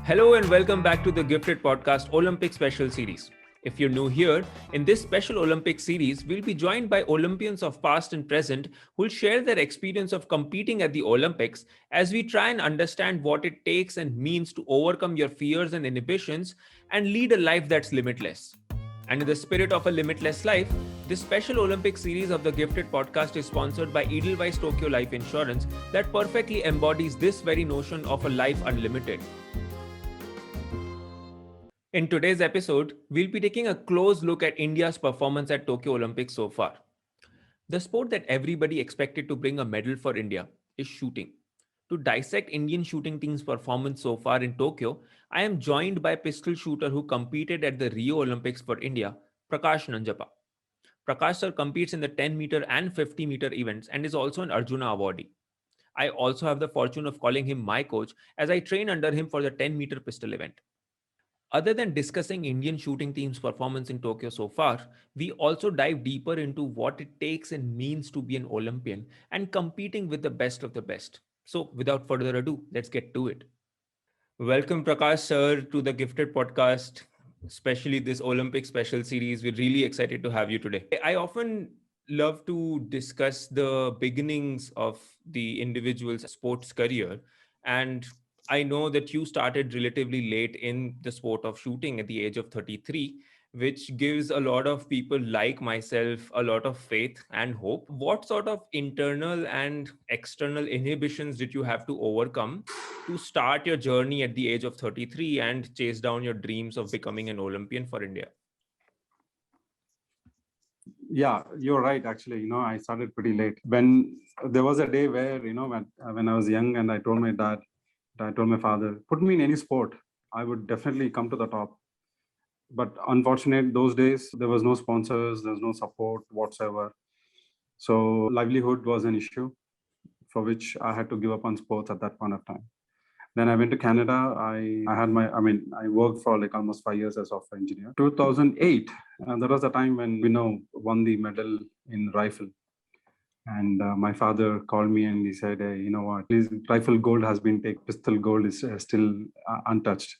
Hello and welcome back to the Gifted Podcast Olympic Special Series. If you're new here, in this special Olympic series, we'll be joined by Olympians of past and present who'll share their experience of competing at the Olympics as we try and understand what it takes and means to overcome your fears and inhibitions and lead a life that's limitless. And in the spirit of a limitless life, this special Olympic series of the Gifted Podcast is sponsored by Edelweiss Tokio Life Insurance that perfectly embodies this very notion of a life unlimited. In today's episode, we'll be taking a close look at India's performance at Tokyo Olympics so far. The sport that everybody expected to bring a medal for India is shooting. To dissect Indian shooting team's performance so far in Tokyo, I am joined by pistol shooter who competed at the Rio Olympics for India, Prakash Nanjappa. Prakash sir competes in the 10 meter and 50 meter events and is also an Arjuna Awardee. I also have the fortune of calling him my coach as I train under him for the 10 meter pistol event. Other than discussing Indian shooting team's performance in Tokyo so far, we also dive deeper into what it takes and means to be an Olympian and competing with the best of the best. So, without further ado, let's get to it. Welcome, Prakash sir, to the Gifted Podcast, especially this Olympic special series. We're really excited to have you today. I often love to discuss the beginnings of the individual's sports career. And I know that you started relatively late in the sport of shooting at the age of 33, which gives a lot of people like myself a lot of faith and hope. What sort of internal and external inhibitions did you have to overcome to start your journey at the age of 33 and chase down your dreams of becoming an Olympian for India? Yeah, you're right. Actually, I started pretty late. When there was a day where, when I was young and I told my father, put me in any sport, I would definitely come to the top. But unfortunately, those days, there was no sponsors, there's no support whatsoever. So livelihood was an issue for which I had to give up on sports at that point of time. Then I went to Canada. I worked for like almost 5 years as software engineer. 2008, that was the time when won the medal in rifle. And my father called me and he said, hey, you know what, please, rifle gold has been taken, pistol gold is still untouched.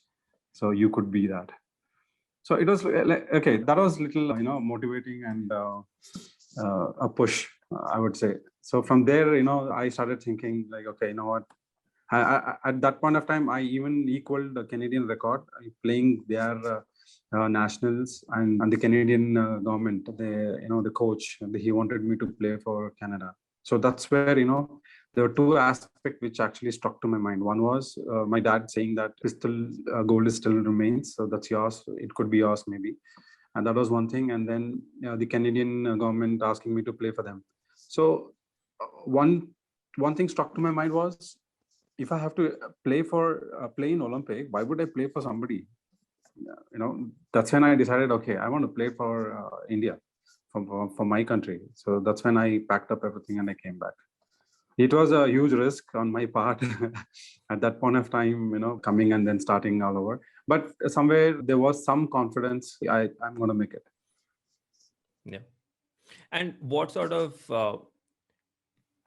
So you could be that. So it was okay. That was little, motivating and a push, I would say. So from there, I started thinking like, okay, you know what? At that point of time, I even equaled the Canadian record playing their nationals and the Canadian government. The coach, he wanted me to play for Canada. So that's where there were two aspects which actually struck to my mind. One was my dad saying that pistol gold still remains, so that's yours. It could be yours maybe, and that was one thing. And then the Canadian government asking me to play for them. So one thing struck to my mind was, if I have to play in Olympic, why would I play for somebody? That's when I decided, okay, I want to play for India, for my country. So that's when I packed up everything and I came back. It was a huge risk on my part at that point of time, coming and then starting all over. But somewhere there was some confidence. I'm going to make it. Yeah. And what sort of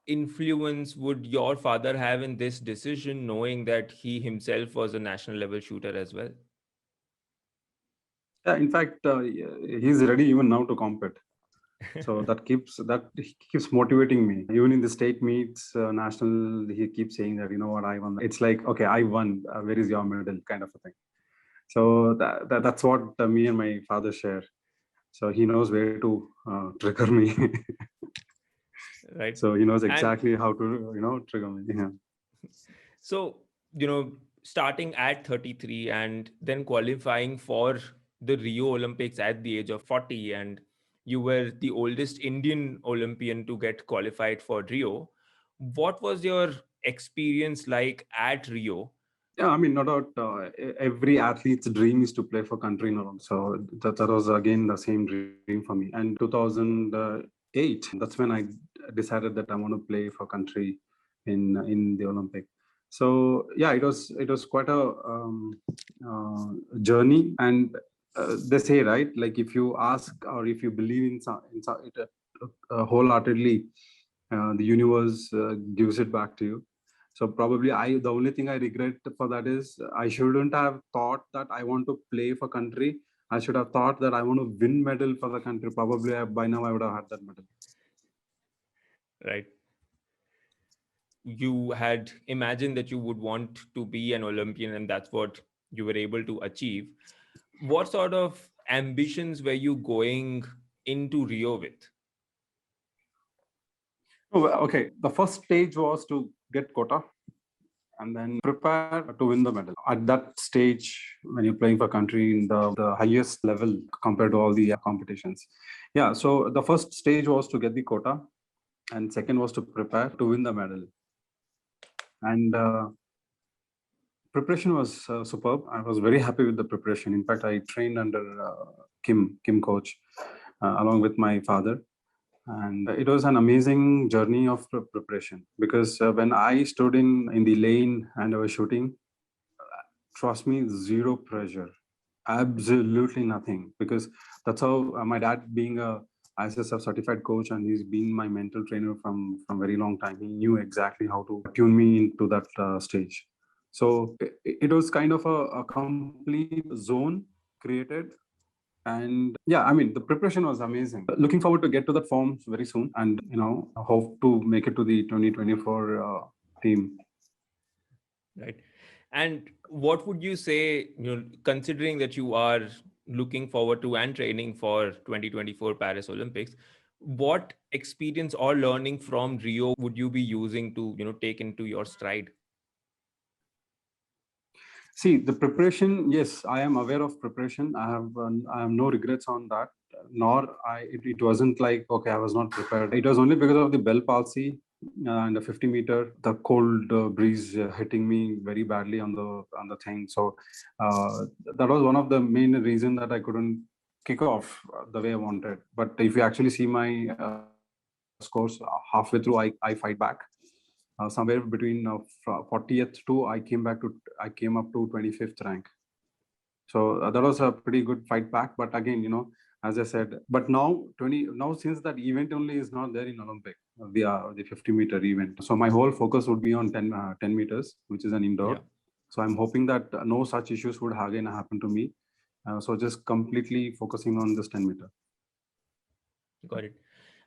influence would your father have in this decision, knowing that he himself was a national level shooter as well? Yeah, in fact, he's ready even now to compete. So that keeps motivating me. Even in the state meets, national, he keeps saying that, you know what, I won. It's like, okay, I won. Where is your medal? Kind of a thing. So that's what me and my father share. So he knows where to trigger me. Right. So he knows exactly how to trigger me. Yeah. So starting at 33 and then qualifying for the Rio Olympics at the age of 40, and you were the oldest Indian Olympian to get qualified for Rio. What was your experience like at Rio? Yeah, I mean, no doubt, every athlete's dream is to play for country in Olympics. So that was again the same dream for me. And 2008, that's when I decided that I want to play for country in the Olympic. So yeah, it was quite a journey. And they say, right, like if you ask or if you believe in it wholeheartedly, the universe gives it back to you. So probably the only thing I regret for that is I shouldn't have thought that I want to play for country. I should have thought that I want to win medal for the country. Probably by now I would have had that medal. Right. You had imagined that you would want to be an Olympian, and that's what you were able to achieve. What sort of ambitions were you going into Rio with? Oh, okay, the first stage was to get quota and then prepare to win the medal. At that stage, when you're playing for country in the highest level compared to all the competitions. Yeah, so the first stage was to get the quota, and second was to prepare to win the medal. And preparation was superb. I was very happy with the preparation. In fact, I trained under Kim coach, along with my father. And it was an amazing journey of preparation because when I stood in the lane and I was shooting, trust me, zero pressure, absolutely nothing. Because that's how my dad, being a ISSF certified coach, and he's been my mental trainer from very long time. He knew exactly how to tune me into that stage. So it was kind of a complete zone created. And yeah, I mean, the preparation was amazing. Looking forward to get to that form very soon, and hope to make it to the 2024 team. Right. And what would you say, considering that you are looking forward to and training for 2024 Paris Olympics, what experience or learning from Rio would you be using to, take into your stride? See, the preparation, yes, I am aware of preparation. I have no regrets on that. Nor it wasn't like, okay, I was not prepared. It was only because of the bell palsy and the 50-meter, the cold breeze hitting me very badly on the thing. So that was one of the main reason that I couldn't kick off the way I wanted. But if you actually see my scores, halfway through, I fight back. Somewhere between 40th to I came up to 25th rank. So that was a pretty good fight back. But again, as I said, but now since that event only is not there in Olympic, the 50-meter event. So my whole focus would be on 10 meters, which is an indoor. Yeah. So I'm hoping that no such issues would again happen to me. So just completely focusing on this 10-meter. Got it.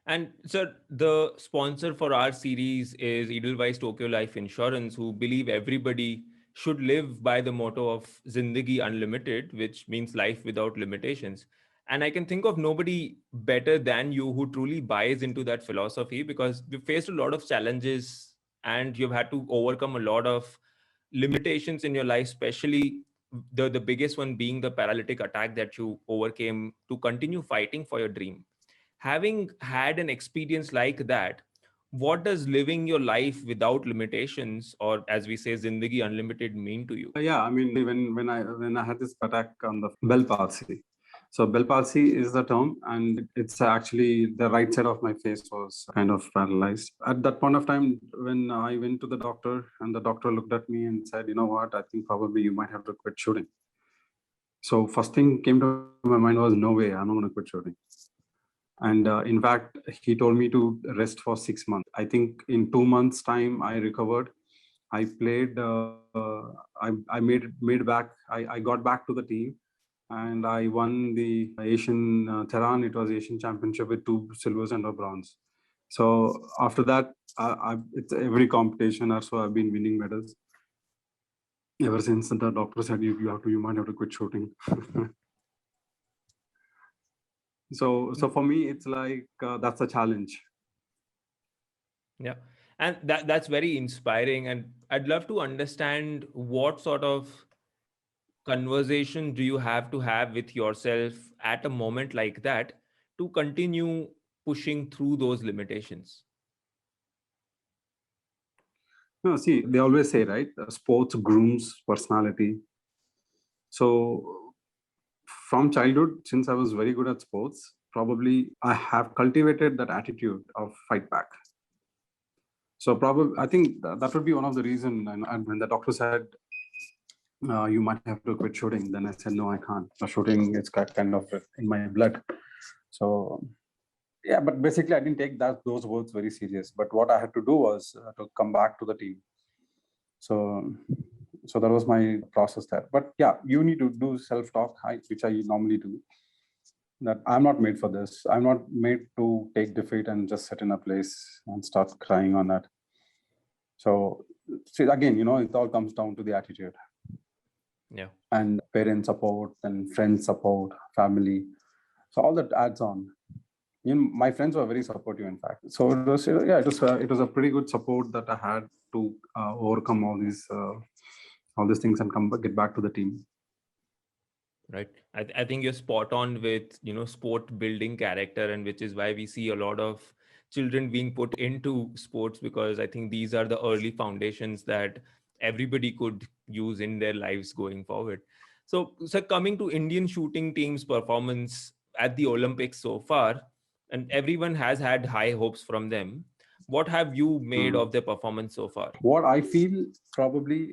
And sir, the sponsor for our series is Edelweiss Tokio Life Insurance, who believe everybody should live by the motto of Zindagi Unlimited, which means life without limitations. And I can think of nobody better than you who truly buys into that philosophy, because you've faced a lot of challenges and you've had to overcome a lot of limitations in your life, especially the biggest one being the paralytic attack that you overcame to continue fighting for your dream. Having had an experience like that, what does living your life without limitations, or as we say, Zindagi Unlimited, mean to you? Yeah, I mean, when I had this attack on the bell palsy. So bell palsy is the term, and it's actually the right side of my face was kind of paralyzed. At that point of time, when I went to the doctor, and the doctor looked at me and said, "You know what? I think probably you might have to quit shooting." So first thing came to my mind was, "No way, I'm not going to quit shooting." And in fact, he told me to rest for 6 months. I think in 2 months' time, I recovered. I played. I made back. I got back to the team, and I won the Asian Tehran. It was Asian Championship with 2 silvers and a bronze. So after that, it's every competition or so I've been winning medals. Ever since the doctor said you might have to quit shooting. So for me, it's like that's a challenge. Yeah. And that's very inspiring. And I'd love to understand what sort of conversation do you have to have with yourself at a moment like that to continue pushing through those limitations. No, see, they always say, right? Sports grooms personality. So from childhood, since I was very good at sports, probably I have cultivated that attitude of fight back. So probably I think that would be one of the reason. And when the doctor said you might have to quit shooting, then I said no, I can't. Shooting is kind of in my blood. So yeah, but basically I didn't take those words very serious. But what I had to do was to come back to the team. So so that was my process there. But yeah, you need to do self-talk, which I normally do, that I'm not made for this. I'm not made to take defeat and just sit in a place and start crying on that. So see, again, it all comes down to the attitude. Yeah. And parent support and friend support, family. So all that adds on. My friends were very supportive, in fact. So it was, yeah, it was a pretty good support that I had to overcome all these things and get back to the team. Right. I think you're spot on with, sport building character, and which is why we see a lot of children being put into sports, because I think these are the early foundations that everybody could use in their lives going forward. So coming to Indian shooting team's performance at the Olympics so far, and everyone has had high hopes from them. What have you made of their performance so far? What I feel, probably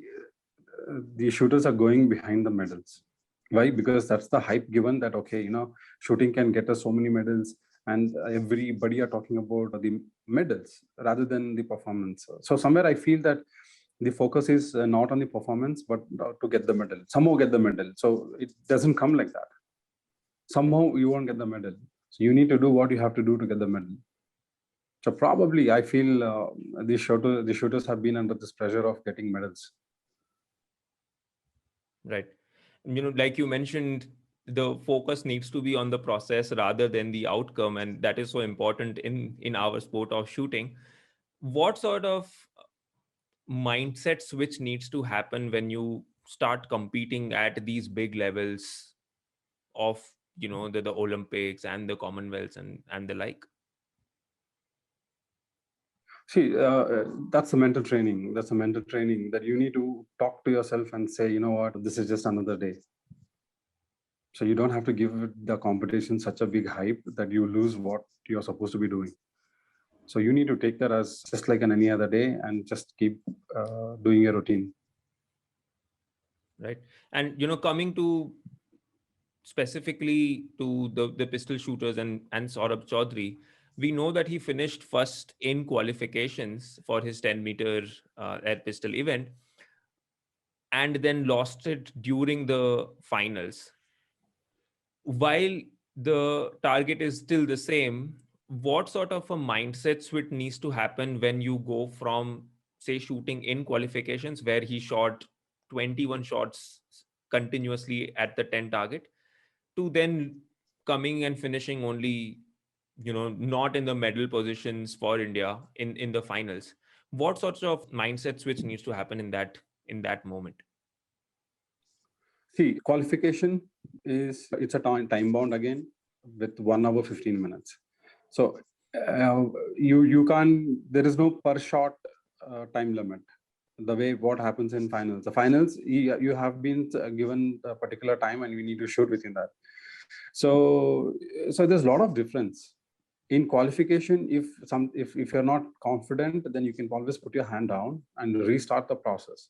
the shooters are going behind the medals. Why? Because that's the hype given, that okay, shooting can get us so many medals, and everybody are talking about the medals rather than the performance. So somewhere I feel that the focus is not on the performance, but to get the medal, somehow get the medal. So it doesn't come like that. Somehow you won't get the medal. So you need to do what you have to do to get the medal. So probably I feel the shooters have been under this pressure of getting medals. Right. Like you mentioned, the focus needs to be on the process rather than the outcome, and that is so important in our sport of shooting. What sort of mindset switch needs to happen when you start competing at these big levels of, the Olympics and the Commonwealths and the like? See, that's a mental training. That's a mental training that you need to talk to yourself and say, you know what, this is just another day. So you don't have to give the competition such a big hype that you lose what you're supposed to be doing. So you need to take that as just like any other day and just keep doing your routine. Right. And, coming to specifically to the pistol shooters and Saurabh Chaudhary, we know that he finished first in qualifications for his 10-meter air pistol event, and then lost it during the finals. While the target is still the same, what sort of a mindset switch needs to happen when you go from, say, shooting in qualifications where he shot 21 shots continuously at the 10 target, to then coming and finishing only, not in the medal positions for India in the finals? What sorts of mindset switch needs to happen in that moment? See, qualification it's a time bound again with 1 hour 15 minutes. So you can't. There is no per shot time limit. The way what happens in finals. The finals, you have been given a particular time and you need to shoot within that. So there's a lot of difference. In qualification, if you're not confident, then you can always put your hand down and restart the process.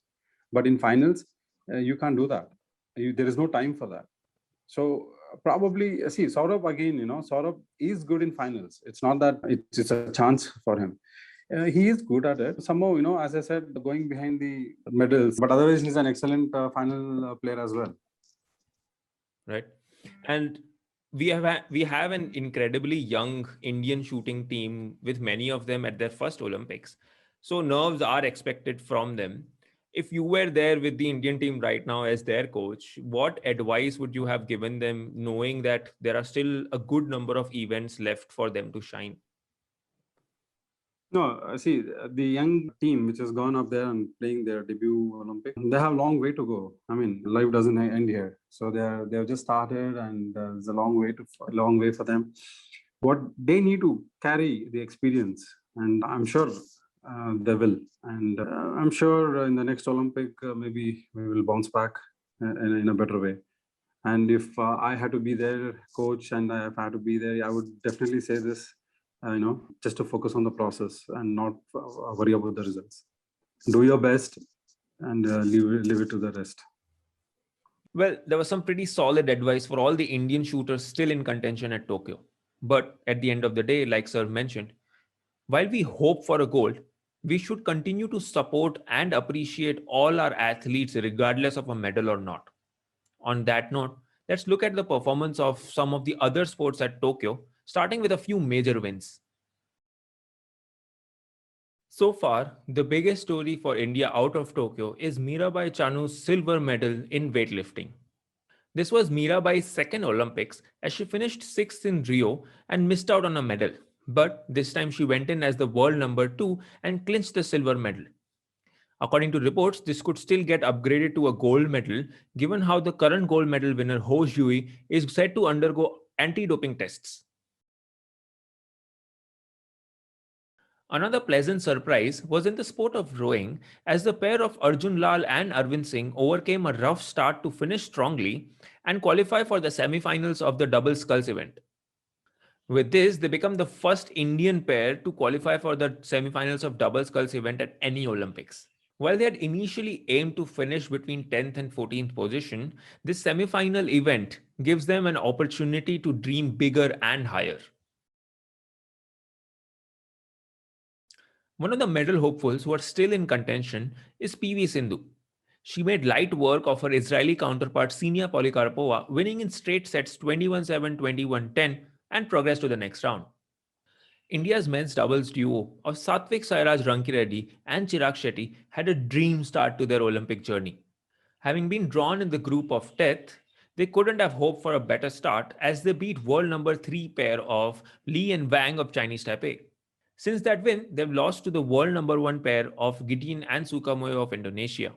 But in finals, you can't do that. There is no time for that. So probably, see, Saurabh again, Saurabh is good in finals. It's not that it's a chance for him. He is good at it. Somehow, as I said, going behind the medals, but otherwise he's an excellent final player as well. Right. And we have an incredibly young Indian shooting team, with many of them at their first Olympics. So nerves are expected from them. If you were there with the Indian team right now as their coach, what advice would you have given them, knowing that there are still a good number of events left for them to shine? No, see, the young team which has gone up there and playing their debut Olympic, they have a long way to go. I mean, life doesn't end here. So they've just started, and there's a long way for them. What they need to carry the experience, and I'm sure they will. And I'm sure in the next Olympic, maybe we will bounce back in a better way. And if I had to be their coach and if I had to be there, I would definitely say this, just to focus on the process and not worry about the results. Do your best and leave it to the rest. Well, there was some pretty solid advice for all the Indian shooters still in contention at Tokyo. But at the end of the day, like Sir mentioned, while we hope for a gold, We should continue to support and appreciate all our athletes regardless of a medal or not. On that note, let's look at the performance of some of the other sports at Tokyo, starting with a few major wins. So far, the biggest story for India out of Tokyo is Mirabai Chanu's silver medal in weightlifting. This was Mirabai's second Olympics as she finished 6th in Rio and missed out on a medal. But this time she went in as the world number 2 and clinched the silver medal. According to reports, this could still get upgraded to a gold medal given how the current gold medal winner Ho Jui is set to undergo anti-doping tests. Another pleasant surprise was in the sport of rowing as the pair of Arjun Lal and Arvind Singh overcame a rough start to finish strongly and qualify for the semi-finals of the double sculls event. With this, they become the first Indian pair to qualify for the semi-finals of double sculls event at any Olympics. While they had initially aimed to finish between 10th and 14th position, this semi-final event gives them an opportunity to dream bigger and higher. One of the medal hopefuls who are still in contention is PV Sindhu. She made light work of her Israeli counterpart Ksenia Polikarpova, winning in straight sets 21-7, 21-10 and progressed to the next round. India's men's doubles duo of Satvik Sairaj Rankireddy and Chirag Shetty had a dream start to their Olympic journey. Having been drawn in the group of death, they couldn't have hoped for a better start as they beat world number 3 pair of Li and Wang of Chinese Taipei. Since that win, they've lost to the world number 1 pair of Gideon and Sukamoyo of Indonesia.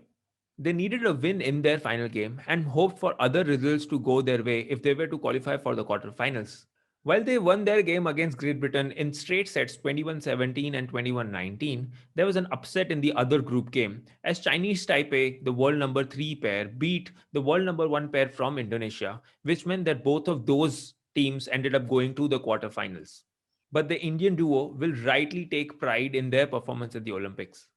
They needed a win in their final game and hoped for other results to go their way if they were to qualify for the quarterfinals. While they won their game against Great Britain in straight sets 21-17 and 21-19, there was an upset in the other group game as Chinese Taipei, the world number 3 pair, beat the world number 1 pair from Indonesia, which meant that both of those teams ended up going to the quarterfinals. But the Indian duo will rightly take pride in their performance at the Olympics.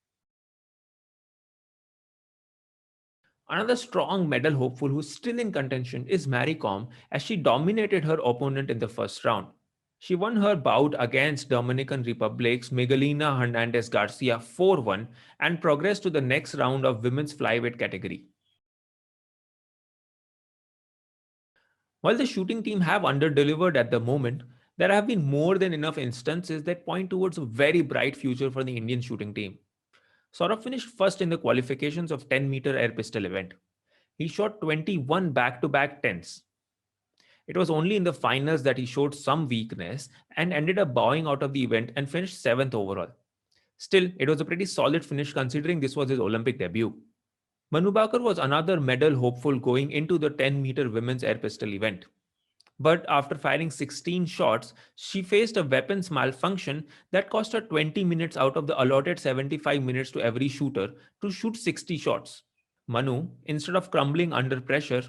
Another strong medal hopeful who's still in contention is Mary Kom as she dominated her opponent in the first round. She won her bout against Dominican Republic's Miguelina Hernandez Garcia 4-1 and progressed to the next round of women's flyweight category. While the shooting team have underdelivered at the moment, there have been more than enough instances that point towards a very bright future for the Indian shooting team. Saurabh finished first in the qualifications of 10-meter air pistol event. He shot 21 back-to-back 10s. It was only in the finals that he showed some weakness and ended up bowing out of the event and finished 7th overall. Still, it was a pretty solid finish considering this was his Olympic debut. Manu Bakar was another medal hopeful going into the 10-meter women's air pistol event. But after firing 16 shots, she faced a weapons malfunction that cost her 20 minutes out of the allotted 75 minutes to every shooter to shoot 60 shots. Manu, instead of crumbling under pressure,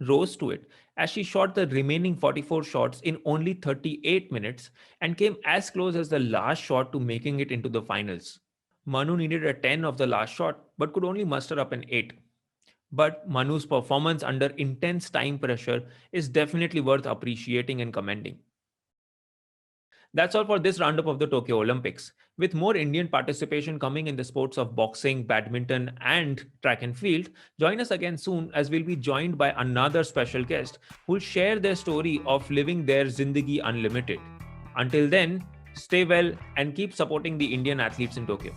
rose to it as she shot the remaining 44 shots in only 38 minutes and came as close as the last shot to making it into the finals. Manu needed a 10 of the last shot but could only muster up an 8. But Manu's performance under intense time pressure is definitely worth appreciating and commending. That's all for this roundup of the Tokyo Olympics. With more Indian participation coming in the sports of boxing, badminton, and track and field, join us again soon as we'll be joined by another special guest who'll share their story of living their Zindagi Unlimited. Until then, stay well and keep supporting the Indian athletes in Tokyo.